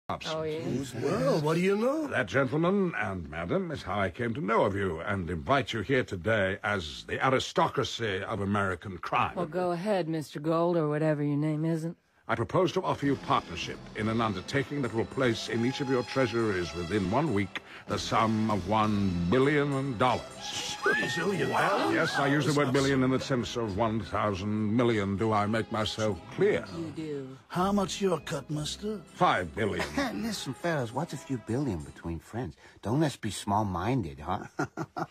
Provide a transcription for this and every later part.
Oh, yes? Well, what do you know? That, gentleman and madam, is how I came to know of you and invite you here today as the aristocracy of American crime. Well, go ahead, Mr. Gold, or whatever your name isn't. I propose to offer you partnership in an undertaking that will place in each of your treasuries within 1 week the sum of $1 billion. $1 billion? Yes, I use the word billion in the sense of 1,000 million. Do I make myself clear? You do. How much your cut, mister? $5 billion. Listen, fellas, what's a few billion between friends? Don't let's be small-minded, huh?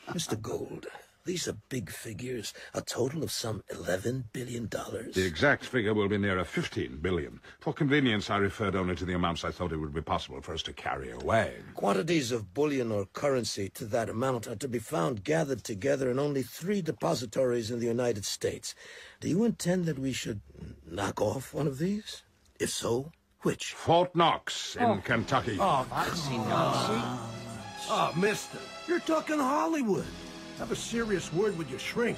Mr. Gold, these are big figures. A total of some $11 billion. The exact figure will be nearer 15 billion. For convenience, I referred only to the amounts I thought it would be possible for us to carry away. Quantities of bullion or currency to that amount are to be found gathered together in only 3 depositories in the United States. Do you intend that we should knock off one of these? If so, which? Fort Knox in Kentucky. I've seen those. Oh, mister, you're talking Hollywood. Have a serious word with your shrink.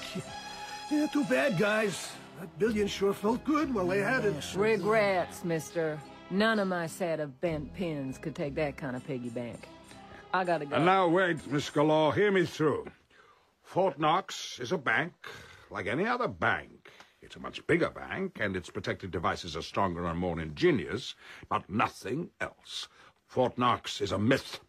Yeah, too bad, guys. That billion sure felt good while they had it. Regrets, mister. None of my set of bent pins could take that kind of piggy bank. I gotta go. And now wait, Miss Galore, hear me through. Fort Knox is a bank like any other bank. It's a much bigger bank, and its protective devices are stronger and more ingenious, but nothing else. Fort Knox is a myth.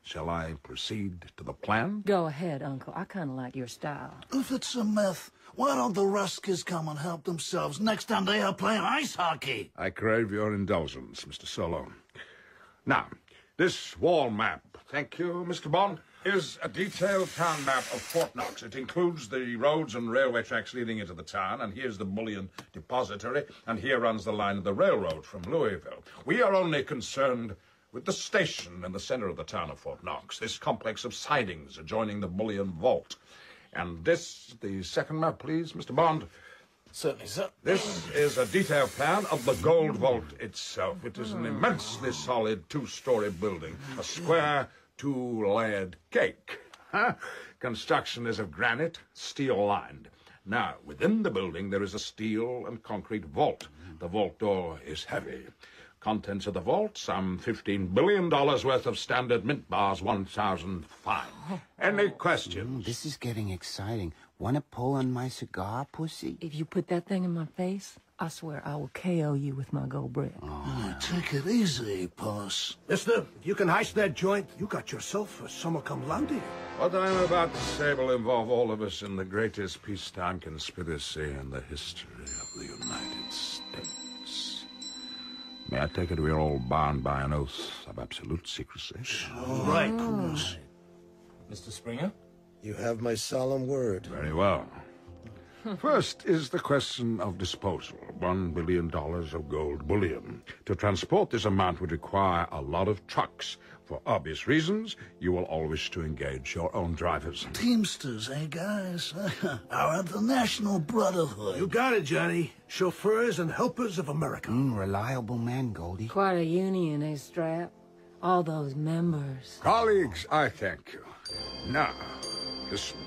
Shall I proceed to the plan? Go ahead, Uncle. I kind of like your style. If it's a myth, why don't the Ruskies come and help themselves next time they are playing ice hockey? I crave your indulgence, Mr. Solo. Now, this wall map, thank you, Mr. Bond, is a detailed town map of Fort Knox. It includes the roads and railway tracks leading into the town, and here's the bullion depository, and here runs the line of the railroad from Louisville. We are only concerned with the station in the center of the town of Fort Knox, this complex of sidings adjoining the bullion vault. And this, the second map, please, Mr. Bond. Certainly, sir. This is a detailed plan of the gold vault itself. It is an immensely solid 2-story building, a square 2-layered cake. Construction is of granite, steel-lined. Now, within the building, there is a steel and concrete vault. The vault door is heavy. Contents of the vault, some $15 billion worth of standard mint bars, 1,000 fine. Any questions? This is getting exciting. Want to pull on my cigar, pussy? If you put that thing in my face, I swear I will KO you with my gold brick. Take it easy, puss. Mister, if you can heist that joint, you got yourself a summa cum laude. What I'm about to say will involve all of us in the greatest peacetime conspiracy in the history of the United States. May I take it we're all bound by an oath of absolute secrecy? All right, Cruz. Mr. Springer? You have my solemn word. Very well. First is the question of disposal. $1 billion of gold bullion. To transport this amount would require a lot of trucks. For obvious reasons, you will all wish to engage your own drivers. Teamsters, eh, guys? Our international brotherhood. You got it, Johnny. Chauffeurs and helpers of America. Reliable man, Goldie. Quite a union, eh, Strap? All those members. Colleagues, I thank you. Now, listen.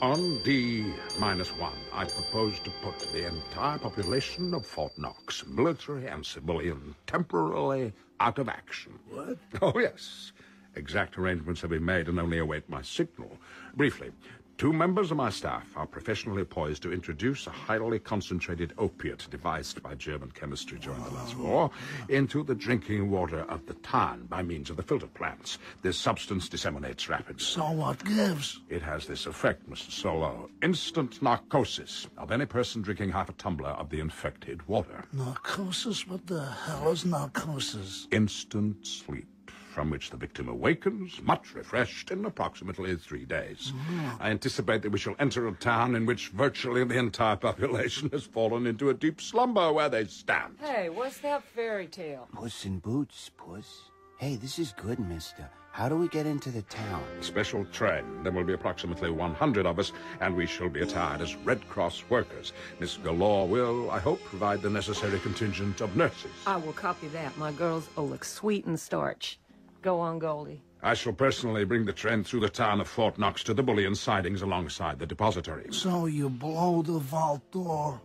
On D-1, I propose to put the entire population of Fort Knox, military and civilian, temporarily out of action. What? Oh, yes. Exact arrangements have been made and only await my signal. Briefly, 2 members of my staff are professionally poised to introduce a highly concentrated opiate devised by German chemistry during the last war into the drinking water of the town by means of the filter plants. This substance disseminates rapidly. So what gives? It has this effect, Mr. Solo. Instant narcosis of any person drinking half a tumbler of the infected water. Narcosis? What the hell is narcosis? Instant sleep, from which the victim awakens, much refreshed, in approximately 3 days. I anticipate that we shall enter a town in which virtually the entire population has fallen into a deep slumber where they stand. Hey, what's that fairy tale? Puss in Boots, puss. Hey, this is good, mister. How do we get into the town? Special train. There will be approximately 100 of us, and we shall be attired as Red Cross workers. Miss Galore will, I hope, provide the necessary contingent of nurses. I will copy that. My girls will look sweet and starch. Go on, Goldie. I shall personally bring the train through the town of Fort Knox to the bullion sidings alongside the depository. So you blow the vault door?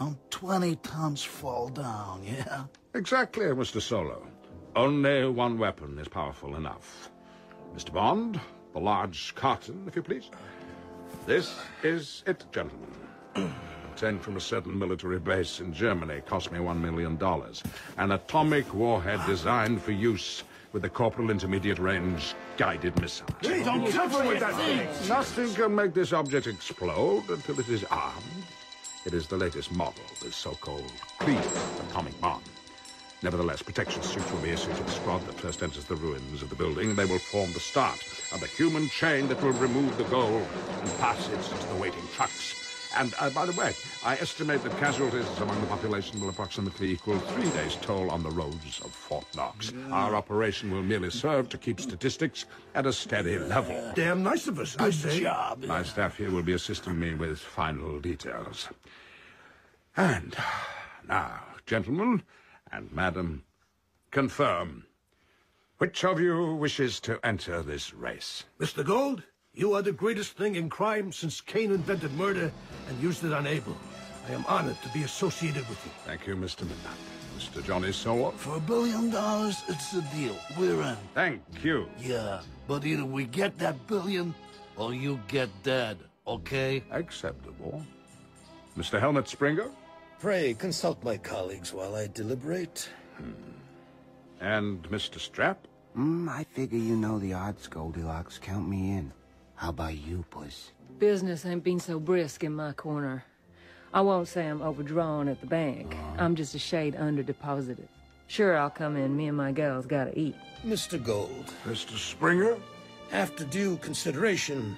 On 20 tons fall down, yeah? Exactly, Mr. Solo. Only one weapon is powerful enough. Mr. Bond, the large carton, if you please. This is it, gentlemen. Obtained from a certain military base in Germany, cost me $1 million. An atomic warhead designed for use with the Corporal Intermediate Range guided missile. Hey, don't touch me with that thing! Nothing can make this object explode until it is armed. It is the latest model, the so-called clean atomic bomb. Nevertheless, protection suits will be issued to the squad that first enters the ruins of the building. They will form the start of the human chain that will remove the gold and pass it to the waiting trucks. And, by the way, I estimate that casualties among the population will approximately equal 3 days' toll on the roads of Fort Knox. Our operation will merely serve to keep statistics at a steady level. Damn nice of us, I say. Good job. My staff here will be assisting me with final details. And now, gentlemen and madam, confirm. Which of you wishes to enter this race? Mr. Gold, you are the greatest thing in crime since Cain invented murder and used it on Abel. I am honored to be associated with you. Thank you, Mr. Midnight. Mr. Johnny Solo? For $1 billion, it's a deal. We're in. Thank you. Yeah, but either we get that billion, or you get dead, okay? Acceptable. Mr. Helmut Springer? Pray, consult my colleagues while I deliberate. And Mr. Strap? I figure you know the odds, Goldilocks. Count me in. How about you, Puss? Business ain't been so brisk in my corner. I won't say I'm overdrawn at the bank. I'm just a shade under-deposited. Sure, I'll come in. Me and my gals gotta eat. Mr. Gold, Mr. Springer? after due consideration,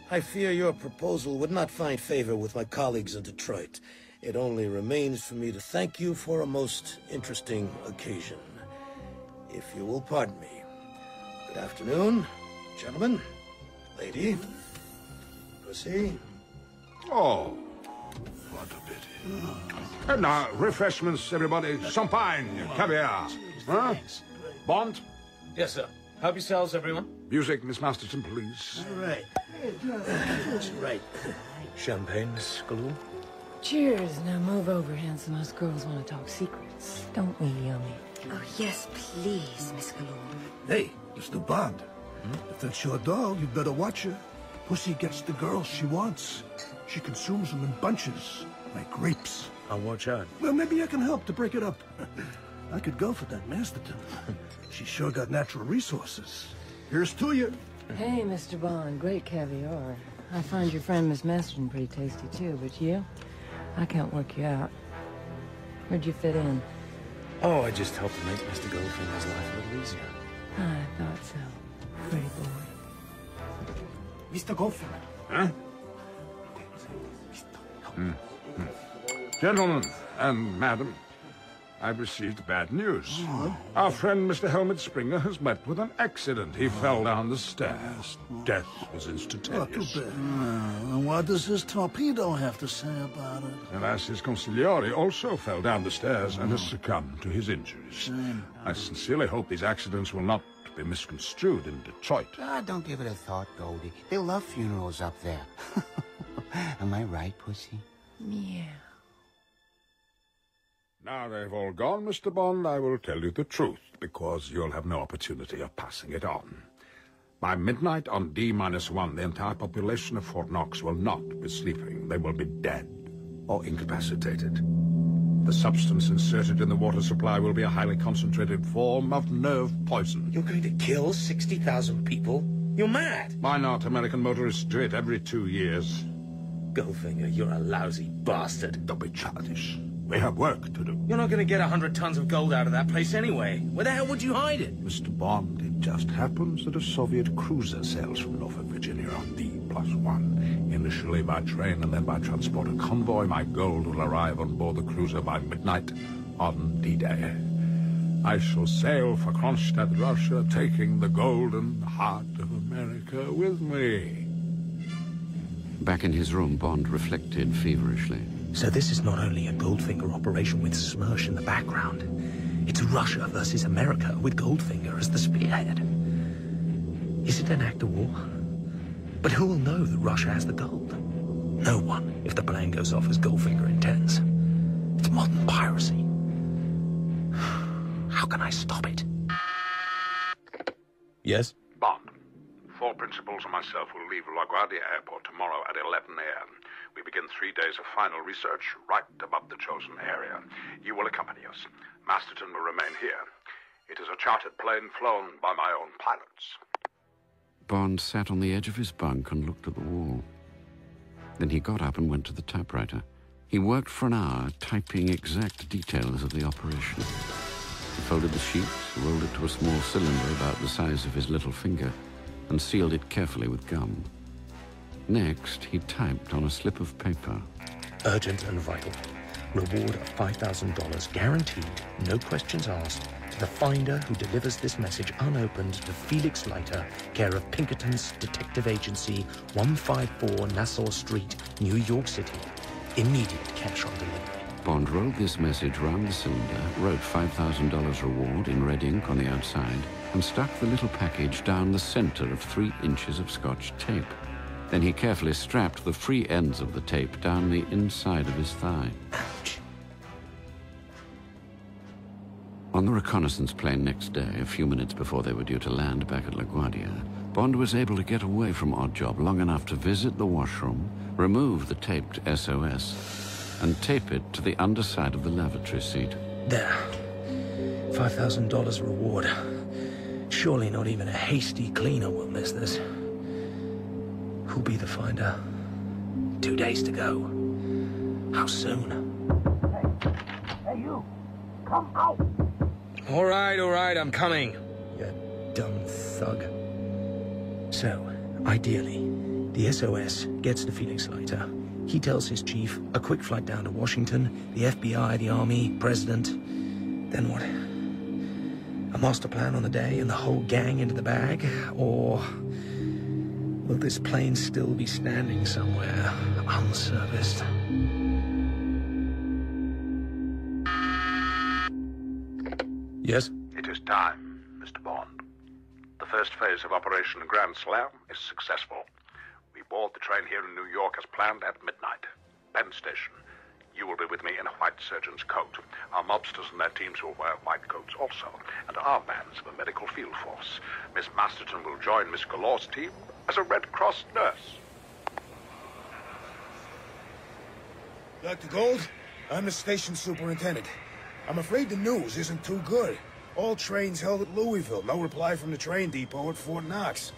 I fear your proposal would not find favor with my colleagues in Detroit. It only remains for me to thank you for a most interesting occasion. If you will pardon me. Good afternoon, gentlemen, lady, pussy. Oh, what a pity. And now, refreshments, everybody. Champagne, caviar. Huh? Bond? Yes, sir. Help yourselves, everyone. Music, Miss Masterton, please. All right. That's right. Champagne, Miss Galoo. Cheers. Now move over, handsome. Us girls want to talk secrets. Don't we, Yummy? Oh, yes, please, Miss Galore. Hey, Mr. Bond. If that's your dog, you'd better watch her. Pussy gets the girls she wants. She consumes them in bunches, like grapes. I'll watch out. Well, maybe I can help to break it up. I could go for that Masterton. She's sure got natural resources. Here's to you. Hey, Mr. Bond. Great caviar. I find your friend Miss Masterton pretty tasty, too. But you? I can't work you out. Where'd you fit in? Oh, I just helped to make Mr. Goldfinger's life a little easier. I thought so. Pretty boy. Mr. Goldfinger. Huh? Gentlemen and madam, I've received bad news. Our friend Mr. Helmut Springer has met with an accident. He fell down the stairs. Death was instantaneous. And what does his torpedo have to say about it? Alas, his consigliere also fell down the stairs and has succumbed to his injuries. I sincerely hope these accidents will not be misconstrued in Detroit. Don't give it a thought, Goldie. They love funerals up there. Am I right, Pussy? Yeah. Now they've all gone, Mr. Bond, I will tell you the truth, because you'll have no opportunity of passing it on. By midnight on D-1, the entire population of Fort Knox will not be sleeping. They will be dead or incapacitated. The substance inserted in the water supply will be a highly concentrated form of nerve poison. You're going to kill 60,000 people? You're mad! Why not? American motorists do it every 2 years. Goldfinger, you're a lousy bastard. Don't be childish. We have work to do. You're not going to get 100 tons of gold out of that place anyway. Where the hell would you hide it? Mr. Bond, it just happens that a Soviet cruiser sails from Norfolk, Virginia on D+1. Initially by train and then by transporter convoy, my gold will arrive on board the cruiser by midnight on D-Day. I shall sail for Kronstadt, Russia, taking the golden heart of America with me. Back in his room, Bond reflected feverishly. So this is not only a Goldfinger operation with Smersh in the background. It's Russia versus America with Goldfinger as the spearhead. Is it an act of war? But who will know that Russia has the gold? No one, if the plan goes off as Goldfinger intends. The modern piracy. How can I stop it? Yes? Bond. 4 principals and myself will leave LaGuardia Airport tomorrow at 11 a.m. We begin 3 days of final research right above the chosen area. You will accompany us. Masterton will remain here. It is a chartered plane flown by my own pilots. Bond sat on the edge of his bunk and looked at the wall. Then he got up and went to the typewriter. He worked for an hour, typing exact details of the operation. He folded the sheets, rolled it to a small cylinder about the size of his little finger, and sealed it carefully with gum. Next, he typed on a slip of paper. Urgent and vital. Reward of $5,000 guaranteed, no questions asked, to the finder who delivers this message unopened to Felix Leiter, care of Pinkerton's Detective Agency, 154 Nassau Street, New York City. Immediate cash on delivery. Bond rolled this message round the cylinder, wrote $5,000 reward in red ink on the outside, and stuck the little package down the center of 3 inches of Scotch tape. Then he carefully strapped the free ends of the tape down the inside of his thigh. Ouch. On the reconnaissance plane next day, a few minutes before they were due to land back at LaGuardia, Bond was able to get away from Oddjob long enough to visit the washroom, remove the taped SOS, and tape it to the underside of the lavatory seat. There. $5,000 reward. Surely not even a hasty cleaner will miss this. Who'll be the finder? 2 days to go. How soon? Hey, you! Come out! All right, I'm coming. You dumb thug. So, ideally, the SOS gets to Felix Leiter. He tells his chief, a quick flight down to Washington, the FBI, the Army, President. Then what? A master plan on the day and the whole gang into the bag? Or will this plane still be standing somewhere, unserviced? Yes? It is time, Mr. Bond. The first phase of Operation Grand Slam is successful. We board the train here in New York as planned at midnight. Penn Station. You will be with me in a white surgeon's coat. Our mobsters and their teams will wear white coats also. And our bands of a medical field force. Miss Masterton will join Miss Galore's team as a Red Cross nurse. Dr. Gold, I'm the station superintendent. I'm afraid the news isn't too good. All trains held at Louisville. No reply from the train depot at Fort Knox.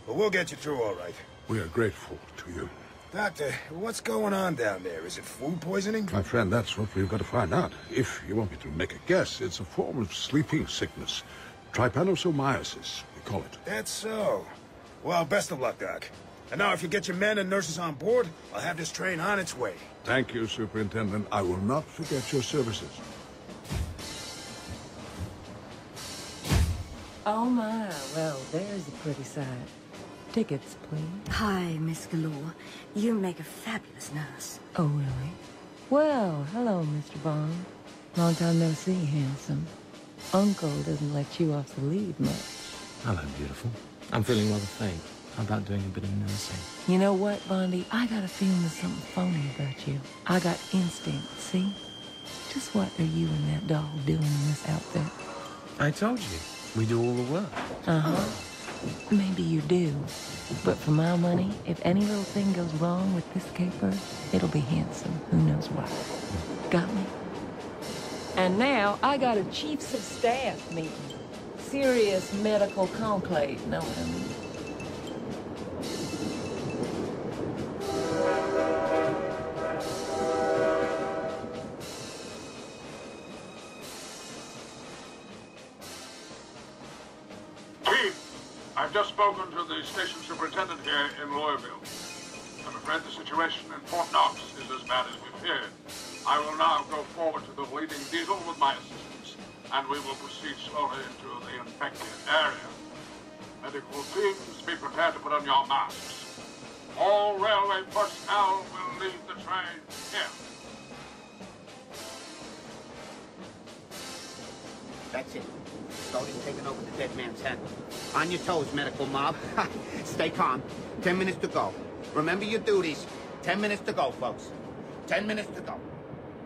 But we'll get you through all right. We are grateful to you. Doctor, what's going on down there? Is it food poisoning? My friend, that's what we've got to find out. If you want me to make a guess, it's a form of sleeping sickness. Trypanosomiasis, we call it. That's so. Well, best of luck, Doc. And now, if you get your men and nurses on board, I'll have this train on its way. Thank you, Superintendent. I will not forget your services. Oh, my. Well, there's a pretty sight. Tickets, please. Hi, Miss Galore. You make a fabulous nurse. Oh, really? Well, hello, Mr. Bond. Long time no see, handsome. Uncle doesn't let you off the lead much. Hello, beautiful. I'm feeling rather faint. How about doing a bit of nursing? You know what, Bondy? I got a feeling there's something phony about you. I got instinct, see? Just what are you and that doll doing in this outfit? I told you. We do all the work. Uh-huh. Maybe you do. But for my money, if any little thing goes wrong with this caper, it'll be handsome. Who knows why? Got me? And now, I got a chiefs of staff meeting. Serious medical conclave, know what I mean? I've just spoken to the station superintendent here in Louisville. I'm afraid the situation in Fort Knox is as bad as we feared. I will now go forward to the bleeding diesel with my assistants, and we will proceed slowly into the infected area. Medical teams, be prepared to put on your masks. All railway personnel will leave the train here. That's it. Goldie's taking over the dead man's head. On your toes, medical mob. Stay calm. 10 minutes to go. Remember your duties. 10 minutes to go, folks. 10 minutes to go.